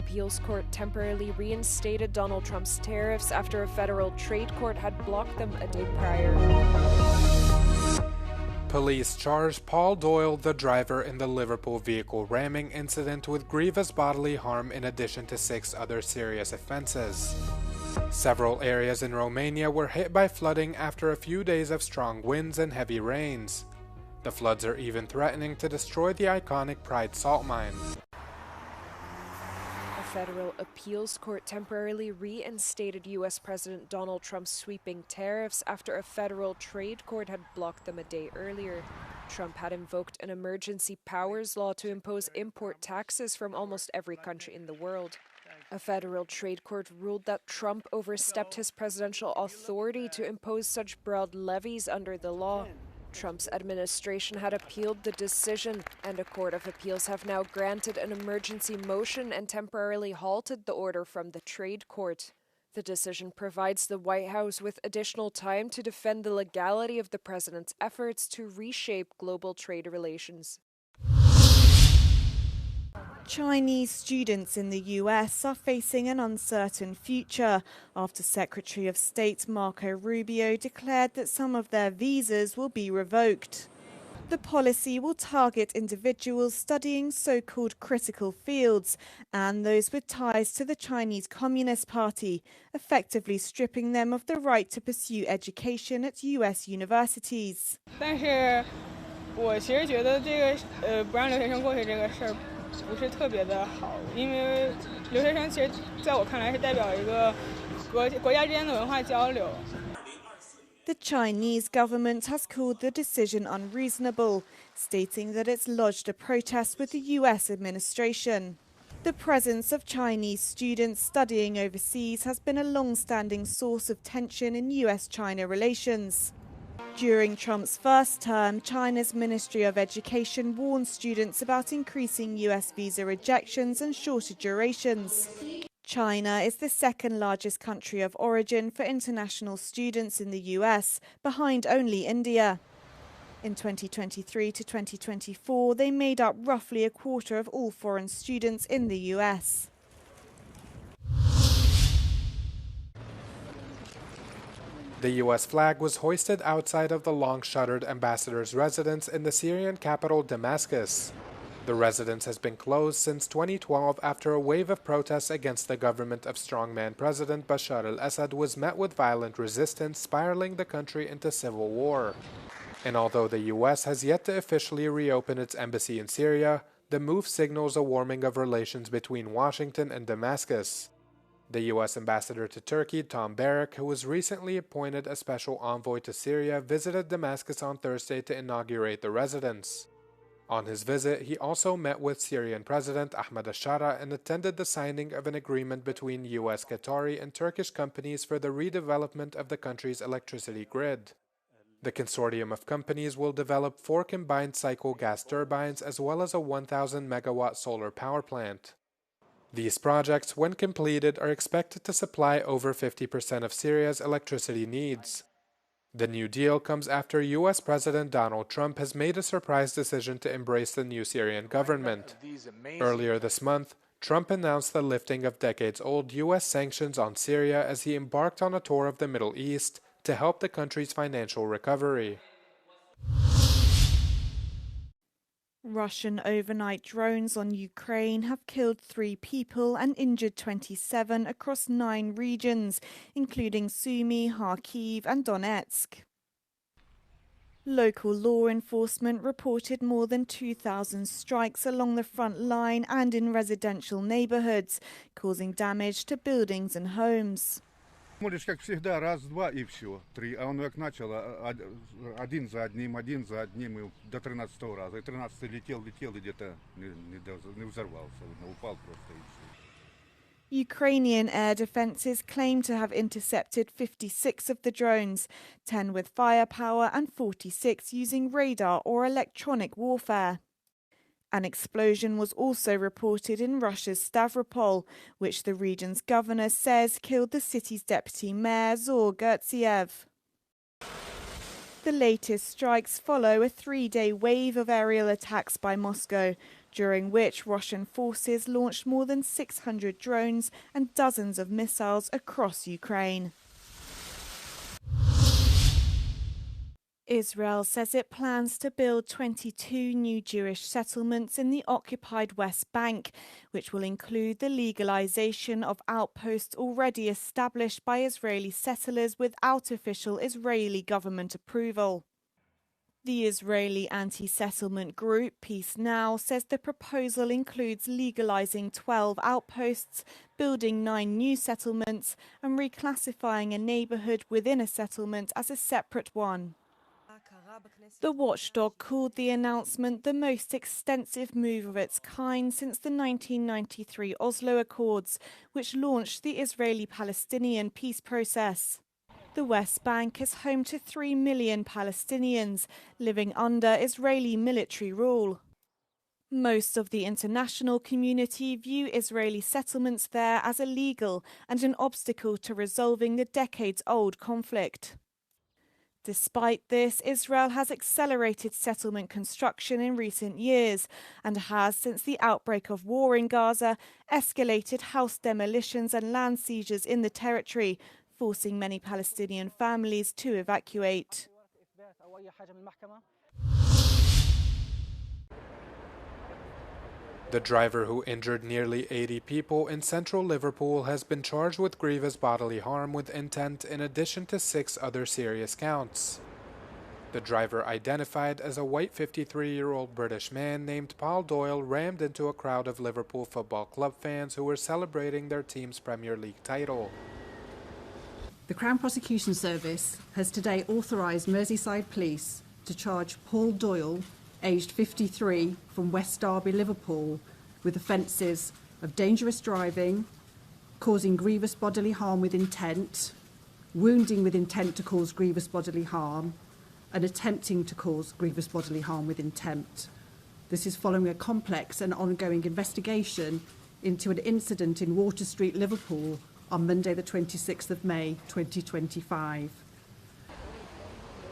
appeals court temporarily reinstated Donald Trump's tariffs after a federal trade court had blocked them a day prior. Police charged Paul Doyle, the driver in the Liverpool vehicle ramming incident, with grievous bodily harm in addition to 6 other serious offenses. Several areas in Romania were hit by flooding after a few days of strong winds and heavy rains. The floods are even threatening to destroy the iconic Pride salt mine. A federal appeals court temporarily reinstated U.S. President Donald Trump's sweeping tariffs after a federal trade court had blocked them a day earlier. Trump had invoked an emergency powers law to impose import taxes from almost every country in the world. A federal trade court ruled that Trump overstepped his presidential authority to impose such broad levies under the law. Trump's administration had appealed the decision, and a court of appeals have now granted an emergency motion and temporarily halted the order from the trade court. The decision provides the White House with additional time to defend the legality of the president's efforts to reshape global trade relations. Chinese students in the US are facing an uncertain future after Secretary of State Marco Rubio declared that some of their visas will be revoked. The policy will target individuals studying so-called critical fields and those with ties to the Chinese Communist Party, effectively stripping them of the right to pursue education at US universities. 但是我其实觉得这个不让留学生过去这个事儿不是特别的好，因为留学生其实在我看来是代表一个国家之间的文化交流。 The Chinese government has called the decision unreasonable, stating that it's lodged a protest with the US administration. The presence of Chinese students studying overseas has been a long-standing source of tension in US-China relations. During Trump's first term, China's Ministry of Education warned students about increasing US visa rejections and shorter durations. China is the second largest country of origin for international students in the US, behind only India. In 2023 to 2024, they made up roughly a quarter of all foreign students in the US. The U.S. flag was hoisted outside of the long-shuttered ambassador's residence in the Syrian capital Damascus. The residence has been closed since 2012 after a wave of protests against the government of strongman President Bashar al-Assad was met with violent resistance, spiraling the country into civil war. And although the U.S. has yet to officially reopen its embassy in Syria, the move signals a warming of relations between Washington and Damascus. The U.S. ambassador to Turkey, Tom Barrack, who was recently appointed a special envoy to Syria, visited Damascus on Thursday to inaugurate the residence. On his visit, he also met with Syrian President Ahmed al-Shara and attended the signing of an agreement between U.S., Qatari, and Turkish companies for the redevelopment of the country's electricity grid. The consortium of companies will develop 4 combined-cycle gas turbines as well as a 1,000-megawatt solar power plant. These projects, when completed, are expected to supply over 50% of Syria's electricity needs. The new deal comes after U.S. President Donald Trump has made a surprise decision to embrace the new Syrian government. Earlier this month, Trump announced the lifting of decades-old U.S. sanctions on Syria as he embarked on a tour of the Middle East to help the country's financial recovery. Russian overnight drones on Ukraine have killed 3 people and injured 27 across 9 regions, including Sumy, Kharkiv and Donetsk. Local law enforcement reported more than 2,000 strikes along the front line and in residential neighborhoods, causing damage to buildings and homes. Смотришь, как всегда, раз-два и все. 3. А он как начал, один за одним, и до 13-го раза. И 13-й летел, и где-то не взорвался. Упал просто и все. Ukrainian air defences claim to have intercepted 56 of the drones, 10 with firepower and 46 using radar or electronic warfare. An explosion was also reported in Russia's Stavropol, which the region's governor says killed the city's deputy mayor, Zor Gertsiev. The latest strikes follow a 3-day wave of aerial attacks by Moscow. during which Russian forces launched more than 600 drones and dozens of missiles across Ukraine. Israel says it plans to build 22 new Jewish settlements in the occupied West Bank, which will include the legalization of outposts already established by Israeli settlers without official Israeli government approval. The Israeli anti-settlement group Peace Now says the proposal includes legalizing 12 outposts, building 9 new settlements and reclassifying a neighborhood within a settlement as a separate one. The watchdog called the announcement the most extensive move of its kind since the 1993 Oslo Accords, which launched the Israeli-Palestinian peace process. The West Bank is home to 3 million Palestinians living under Israeli military rule. Most of the international community view Israeli settlements there as illegal and an obstacle to resolving the decades-old conflict. Despite this, Israel has accelerated settlement construction in recent years and has, since the outbreak of war in Gaza, escalated house demolitions and land seizures in the territory, forcing many Palestinian families to evacuate. The driver who injured nearly 80 people in central Liverpool has been charged with grievous bodily harm with intent in addition to 6 other serious counts. The driver, identified as a white 53-year-old British man named Paul Doyle, rammed into a crowd of Liverpool Football Club fans who were celebrating their team's Premier League title. The Crown Prosecution Service has today authorised Merseyside Police to charge Paul Doyle, aged 53, from West Derby, Liverpool, with offences of dangerous driving, causing grievous bodily harm with intent, wounding with intent to cause grievous bodily harm, and attempting to cause grievous bodily harm with intent. This is following a complex and ongoing investigation into an incident in Water Street, Liverpool, on Monday the 26th of May 2025.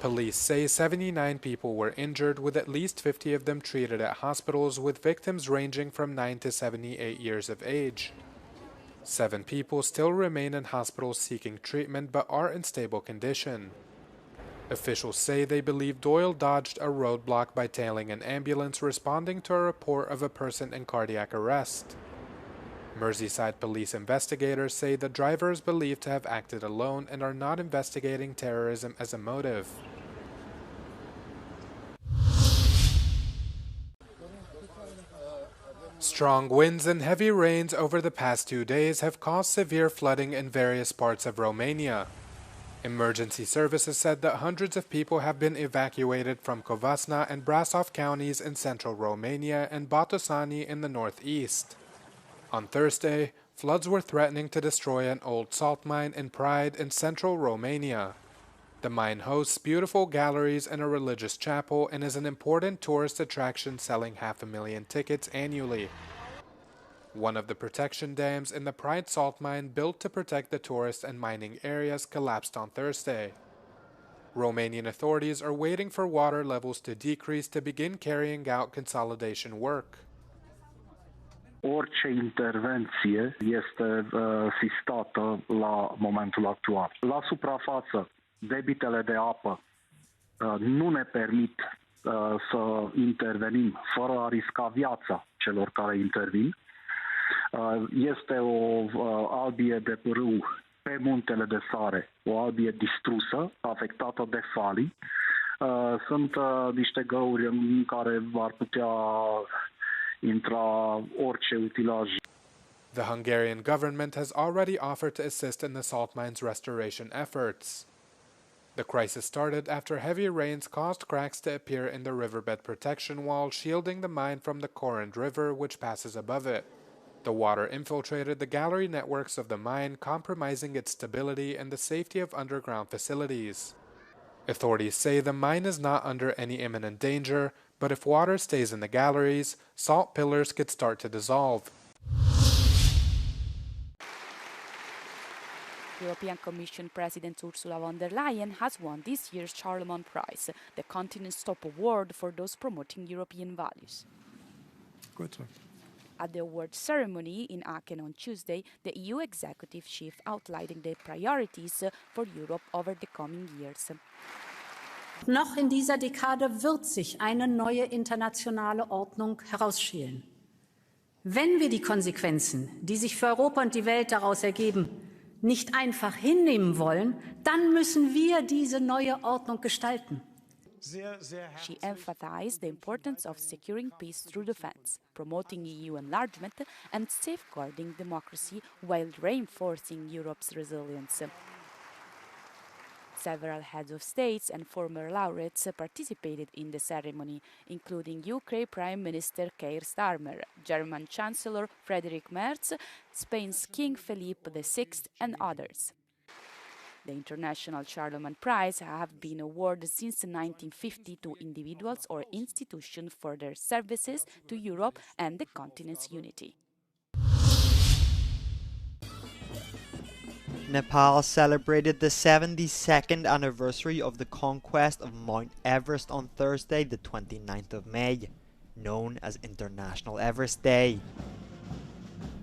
Police say 79 people were injured, with at least 50 of them treated at hospitals, with victims ranging from 9 to 78 years of age. 7 people still remain in hospitals seeking treatment but are in stable condition. Officials say they believe Doyle dodged a roadblock by tailing an ambulance responding to a report of a person in cardiac arrest. Merseyside police investigators say the driver is believed to have acted alone and are not investigating terrorism as a motive. Strong winds and heavy rains over the past 2 days have caused severe flooding in various parts of Romania. Emergency services said that hundreds of people have been evacuated from Covasna and Brasov counties in central Romania and Botoșani in the northeast. On Thursday, floods were threatening to destroy an old salt mine in Pride in central Romania. The mine hosts beautiful galleries and a religious chapel and is an important tourist attraction, selling 500,000 tickets annually. One of the protection dams in the Pride salt mine, built to protect the tourist and mining areas, collapsed on Thursday. Romanian authorities are waiting for water levels to decrease to begin carrying out consolidation work. Orice intervenție este sistată la momentul actual. La suprafață, debitele de apă nu ne permit să intervenim fără a risca viața celor care intervin. Este o albie de pârâu pe muntele de Sare, o albie distrusă, afectată de falii. Sunt niște găuri în care ar putea intra orice utilaj. The Hungarian government has already offered to assist in the salt mine's restoration efforts. The crisis started after heavy rains caused cracks to appear in the riverbed protection wall, shielding the mine from the Corand River, which passes above it. The water infiltrated the gallery networks of the mine, compromising its stability and the safety of underground facilities. Authorities say the mine is not under any imminent danger, but if water stays in the galleries, salt pillars could start to dissolve. European Commission President Ursula von der Leyen has won this year's Charlemagne Prize, the continent's top award for those promoting European values. At the award ceremony in Aachen on Tuesday, the EU executive chief outlining the priorities for Europe over the coming years. Noch in dieser Dekade wird sich eine neue internationale Ordnung herausschälen. Wenn wir die Konsequenzen, die sich für Europa und die Welt daraus ergeben, nicht einfach hinnehmen wollen, dann müssen wir diese neue Ordnung gestalten. She emphasized the importance of securing peace through defense, promoting EU enlargement and safeguarding democracy while reinforcing Europe's resilience. Several heads of states and former laureates participated in the ceremony, including UK Prime Minister Keir Starmer, German Chancellor Friedrich Merz, Spain's King Felipe VI, and others. The International Charlemagne Prize have been awarded since 1950 to individuals or institutions for their services to Europe and the continent's unity. Nepal celebrated the 72nd anniversary of the conquest of Mount Everest on Thursday, the 29th of May, known as International Everest Day.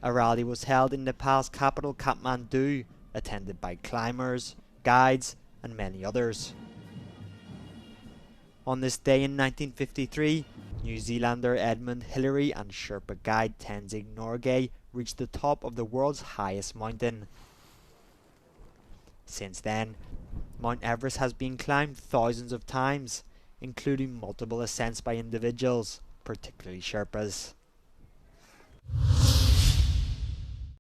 A rally was held in Nepal's capital Kathmandu, attended by climbers, guides, and many others. On this day in 1953, New Zealander Edmund Hillary and Sherpa guide Tenzing Norgay reached the top of the world's highest mountain. Since then, Mount Everest has been climbed thousands of times, including multiple ascents by individuals, particularly Sherpas.